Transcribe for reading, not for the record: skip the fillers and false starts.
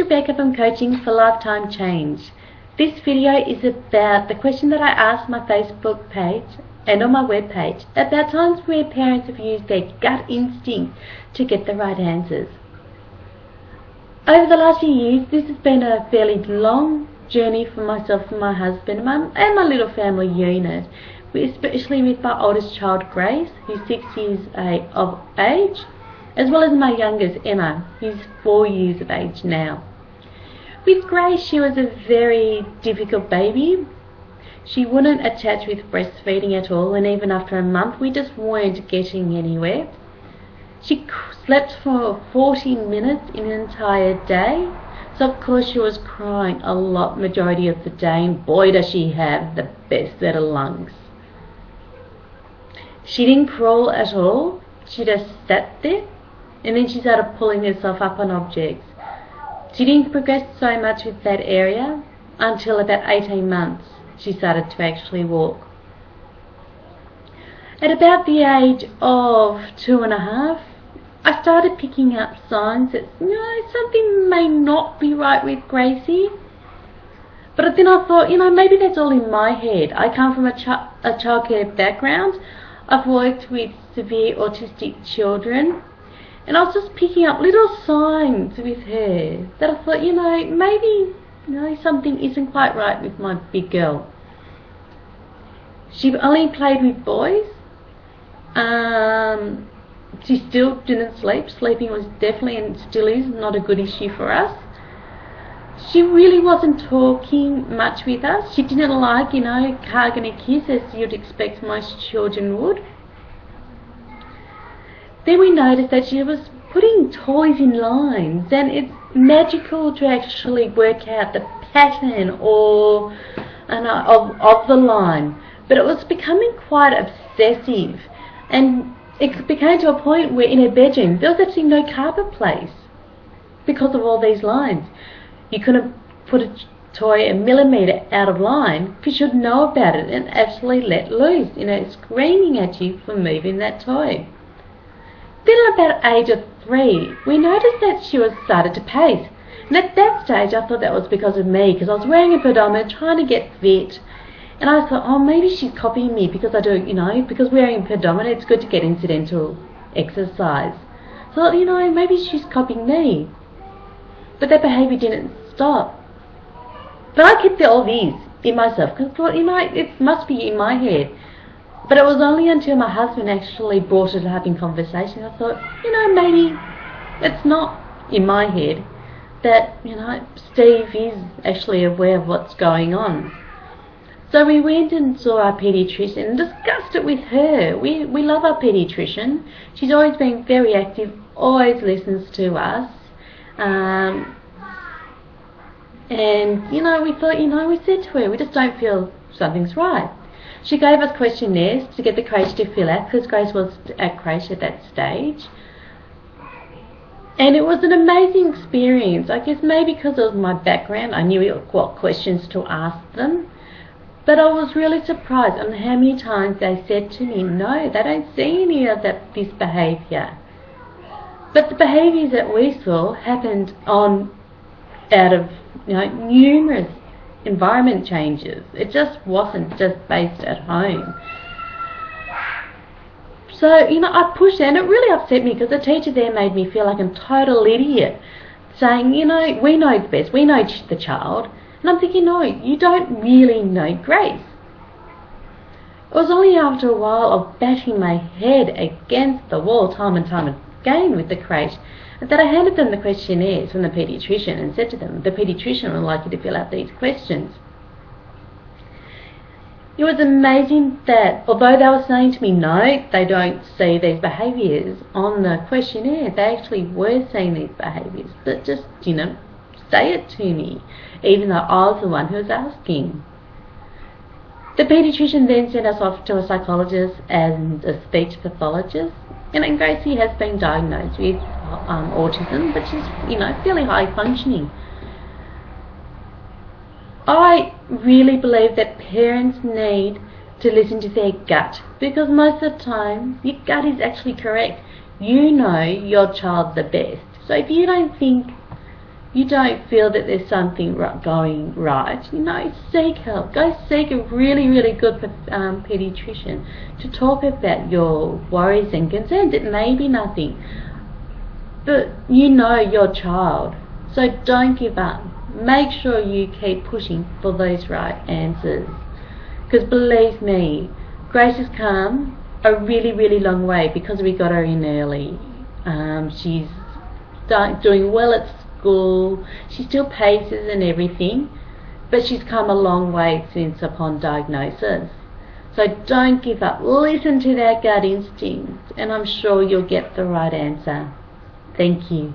Rebecca from Coaching for Lifetime Change. This video is about the question that I asked my Facebook page and on my webpage about times where parents have used their gut instinct to get the right answers. Over the last few years, this has been a fairly long journey for myself and my husband and my little family unit, especially with my oldest child Grace, who's 6 years of age, as well as my youngest Emma, who's 4 years of age now. With Grace, she was a very difficult baby. She wouldn't attach with breastfeeding at all, and even after a month we just weren't getting anywhere. She slept for 40 minutes in an entire day, so of course she was crying a lot majority of the day, and boy does she have the best set of lungs. She didn't crawl at all, she just sat there, and then she started pulling herself up on objects. She didn't progress so much with that area until about 18 months she started to actually walk. At about the age of 2.5, I started picking up signs that something may not be right with Gracie. But then I thought, maybe that's all in my head. I come from a childcare background. I've worked with severe autistic children, and I was just picking up little signs with her that I thought, maybe something isn't quite right with my big girl. She only played with boys. She still didn't sleep. Sleeping was definitely, and still is, not a good issue for us. She really wasn't talking much with us. She didn't like, hug and a kiss as you'd expect most children would. Then we noticed that she was putting toys in lines, and it's magical to actually work out the pattern of the line. But it was becoming quite obsessive, and it became to a point where in her bedroom there was actually no carpet place because of all these lines. You couldn't put a toy a millimetre out of line because you'd know about it and actually let loose, screaming at you for moving that toy. Then at about age of 3, we noticed that she was started to pace. And at that stage I thought that was because of me, because I was wearing a pedometer trying to get fit. And I thought, maybe she's copying me because I do, because wearing a pedometer, it's good to get incidental exercise. So I thought, maybe she's copying me. But that behaviour didn't stop. But I kept all these in myself because I thought, it must be in my head. But it was only until my husband actually brought it up in conversation, I thought, maybe it's not in my head that, Steve is actually aware of what's going on. So we went and saw our paediatrician and discussed it with her. We love our paediatrician. She's always been very active, always listens to us. And, we thought, we said to her, we just don't feel something's right. She gave us questionnaires to get the crèche to fill out, because Grace was at crèche at that stage. And it was an amazing experience. I guess maybe because of my background, I knew what questions to ask them. But I was really surprised on how many times they said to me, no, they don't see any of this behaviour. But the behaviours that we saw happened out of numerous environment changes. It just wasn't just based at home. So, I pushed it, and it really upset me because the teacher there made me feel like a total idiot, saying, we know best, we know the child. And I'm thinking, no, you don't really know Grace. It was only after a while of bashing my head against the wall time and time again with the crèche that I handed them the questionnaires from the paediatrician and said to them, the paediatrician would like you to fill out these questions. It was amazing that although they were saying to me, no, they don't see these behaviours on the questionnaire, they actually were seeing these behaviours, but just, say it to me, even though I was the one who was asking. The paediatrician then sent us off to a psychologist and a speech pathologist, and Gracie has been diagnosed with autism, but she's fairly high functioning. I really believe that parents need to listen to their gut, because most of the time your gut is actually correct. You know your child the best. So if you don't think you don't feel that there's something going right, seek help. Go seek a really, really good pediatrician to talk about your worries and concerns. It may be nothing, but your child. So don't give up. Make sure you keep pushing for those right answers. Because believe me, Grace has come a really, really long way because we got her in early. She's doing well at school. She still paces and everything, but she's come a long way since upon diagnosis. So don't give up. Listen to that gut instinct, and I'm sure you'll get the right answer. Thank you.